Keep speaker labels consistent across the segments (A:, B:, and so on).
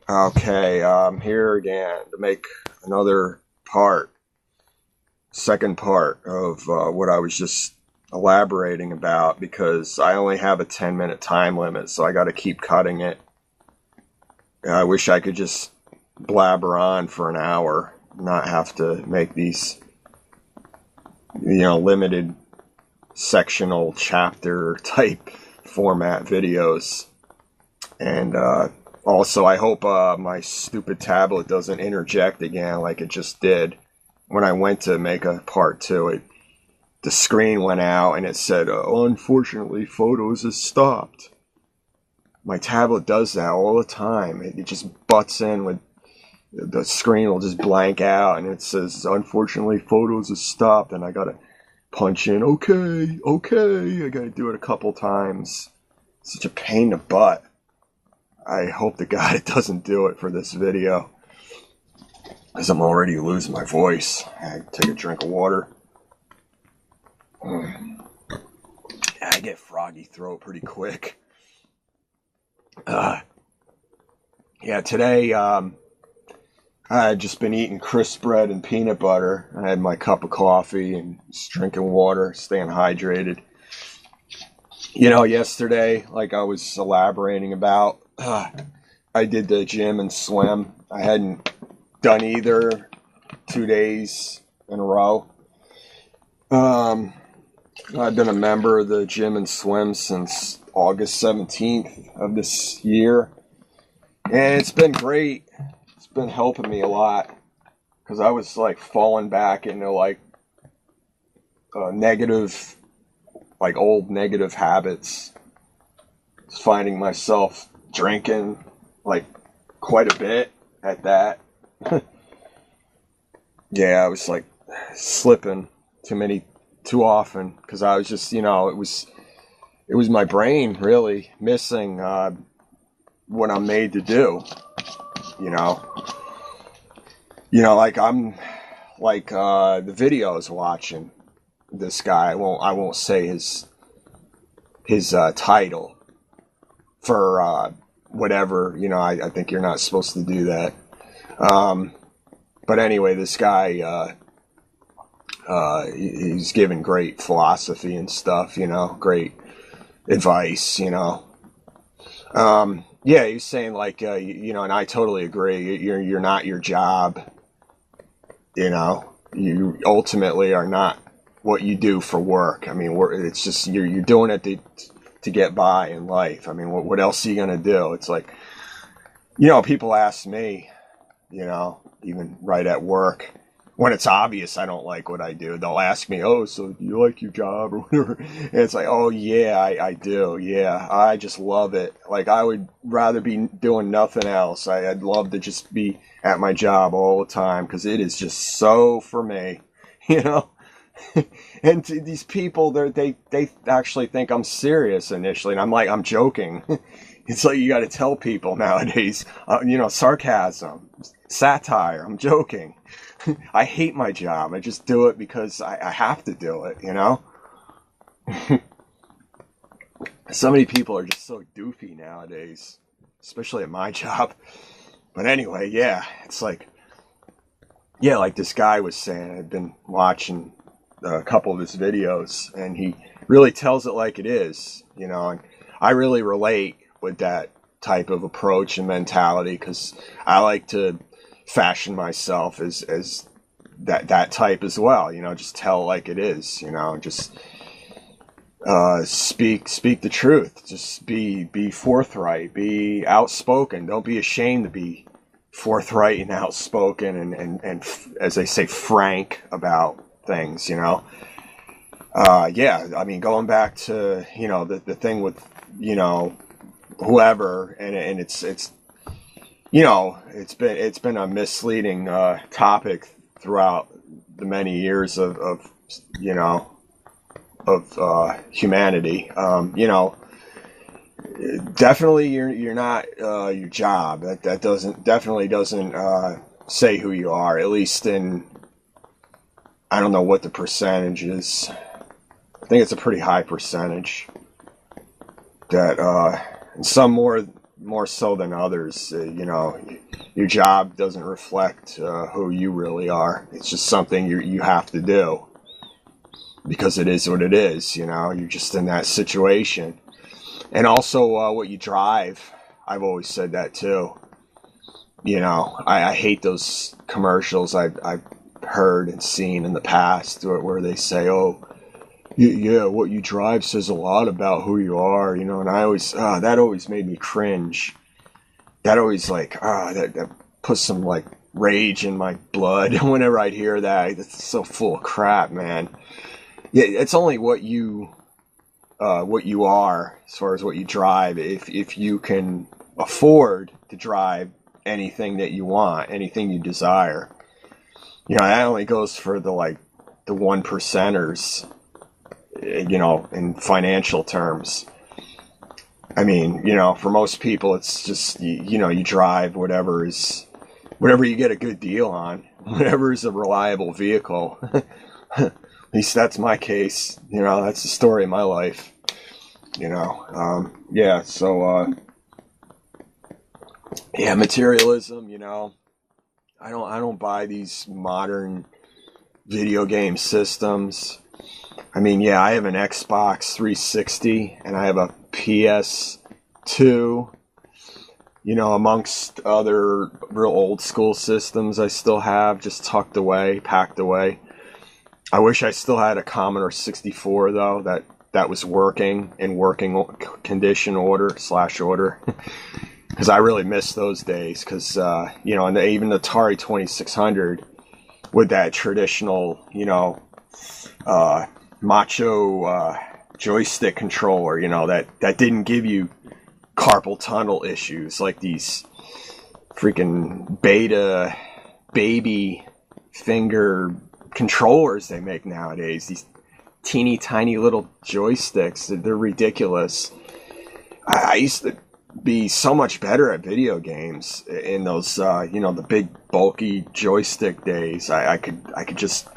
A: Okay, I'm here again to make another second part of what I was just elaborating about because I only have a 10-minute time limit, so I got to keep cutting it. I wish I could just blabber on for an hour, not have to make these, limited sectional chapter type format videos. And also, I hope my stupid tablet doesn't interject again like it just did when I went to make a part two. The screen went out and it said, unfortunately, photos has stopped. My tablet does that all the time. It just butts in with the screen will just blank out and it says, unfortunately, photos has stopped. And I got to punch in, okay. I got to do it a couple times. Such a pain in the butt. I hope to God it doesn't do it for this video, because I'm already losing my voice. I take a drink of water. I get froggy throat pretty quick. Today I had just been eating crisp bread and peanut butter. I had my cup of coffee and just drinking water, staying hydrated. Yesterday, like I was elaborating about, I did the gym and swim. I hadn't done either 2 days in a row. I've been a member of the gym and swim since August 17th of this year. And it's been great. It's been helping me a lot. Because I was like falling back into like negative, like old negative habits. Just finding myself drinking like quite a bit at that. Yeah, I was like slipping too often because I was just, it was my brain really missing what I'm made to do. Like I'm like the videos watching this guy. I won't say his title for whatever. I think you're not supposed to do that. But anyway, this guy, he's giving great philosophy and stuff, great advice, yeah, he's saying like, and I totally agree. You're not your job, you ultimately are not what you do for work. I mean, it's just, you're doing it to get by in life. I mean, what else are you going to do? It's like, people ask me, even right at work, when it's obvious I don't like what I do, they'll ask me, oh, so do you like your job or whatever? And it's like, oh, yeah, I do. Yeah, I just love it. Like, I would rather be doing nothing else. I'd love to just be at my job all the time because it is just so for me, you know? And these people, they actually think I'm serious initially. And I'm like, I'm joking. It's like you got to tell people nowadays, sarcasm, satire. I'm joking. I hate my job. I just do it because I have to do it, So many people are just so doofy nowadays, especially at my job. But anyway, yeah, it's like, yeah, like this guy was saying, I've been watching a couple of his videos, and he really tells it like it is, and I really relate with that type of approach and mentality because I like to fashion myself as that type as well, just tell it like it is, just speak the truth, just be forthright, be outspoken, don't be ashamed to be forthright and outspoken and as they say, frank about things, yeah, I mean, going back to, the thing with, whoever, and it's it's been a misleading topic throughout the many years of humanity. Definitely you're not your job. That definitely doesn't say who you are. At least in, I don't know what the percentage is. I think it's a pretty high percentage that and some more more so than others. You know, your job doesn't reflect who you really are. It's just something you have to do because it is what it is. You know, you're just in that situation. And also what you drive. I've always said that too. You know, I hate those commercials I've heard and seen in the past where they say, oh, yeah, what you drive says a lot about who you are, you know, and I always, that always made me cringe. That always, like, that puts some, like, rage in my blood whenever I hear that. It's so full of crap, man. Yeah, it's only what you are, as far as what you drive. If you can afford to drive anything that you want, anything you desire. You know, that only goes for the one percenters, you know, in financial terms. I mean, you know, for most people, it's just, you know, you drive whatever you get a good deal on, whatever is a reliable vehicle. At least that's my case. You know, that's the story of my life. You know, yeah, so, yeah, materialism, you know, I don't buy these modern video game systems. I mean, yeah, I have an Xbox 360 and I have a PS2, you know, amongst other real old school systems I still have just tucked away, packed away. I wish I still had a Commodore 64 though, that was working in working condition order. Because I really miss those days, because, you know, and even the Atari 2600 with that traditional, you know, macho joystick controller, you know, that didn't give you carpal tunnel issues like these freaking beta baby finger controllers they make nowadays. These teeny tiny little joysticks, they're ridiculous. I used to be so much better at video games in those, you know, the big bulky joystick days. I could just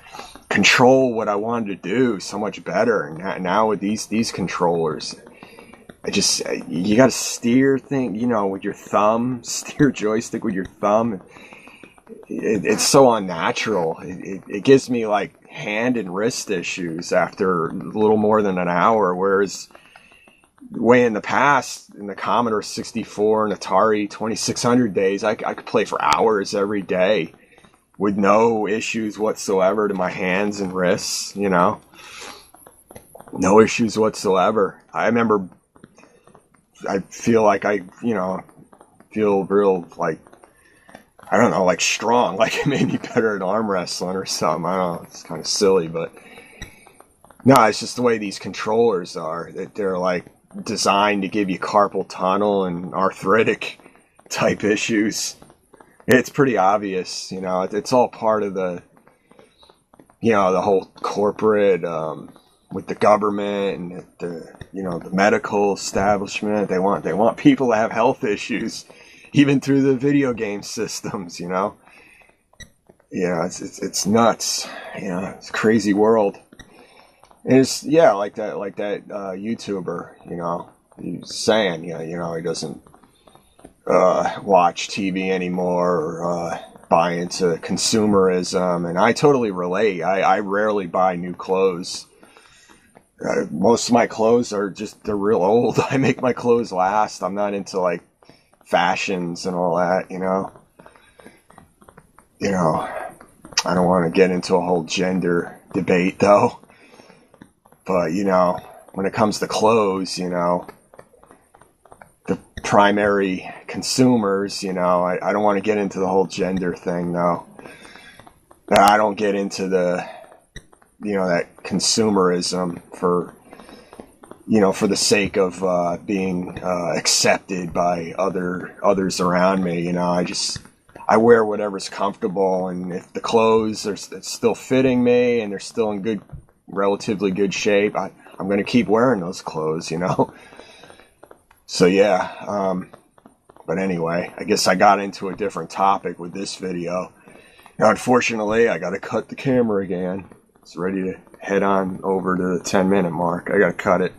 A: control what I wanted to do so much better. And now with these controllers, you got to steer you know, with your thumb, steer joystick with your thumb. It's so unnatural. It gives me like hand and wrist issues after a little more than an hour, whereas way in the past, in the Commodore 64 and Atari 2600 days, I could play for hours every day with no issues whatsoever to my hands and wrists, you know. No issues whatsoever. I remember, I feel like feel real, like, I don't know, like strong, like it made me better at arm wrestling or something. I don't know, it's kind of silly, but no, it's just the way these controllers are, that they're like designed to give you carpal tunnel and arthritic type issues. It's pretty obvious, you know, it's all part of the, you know, the whole corporate, with the government and the, you know, the medical establishment. They want people to have health issues, even through the video game systems, you know. Yeah, it's nuts. You know, it's a crazy world. And it's, yeah, like that YouTuber, you know, he's saying, you know, he doesn't watch TV anymore or buy into consumerism, and I totally relate. I rarely buy new clothes. Most of my clothes they're real old. I make my clothes last. I'm not into like fashions and all that, you know. You know, I don't want to get into a whole gender debate though. But, you know, when it comes to clothes, you know, the primary consumers, you know, I don't want to get into the whole gender thing though. I don't get into the, you know, that consumerism for, you know, for the sake of being accepted by others around me. You know, I wear whatever's comfortable, and if the clothes are still fitting me and they're still in relatively good shape, I'm going to keep wearing those clothes, you know. So yeah, but anyway, I guess I got into a different topic with this video. Now, unfortunately, I got to cut the camera again. It's ready to head on over to the 10-minute mark. I got to cut it.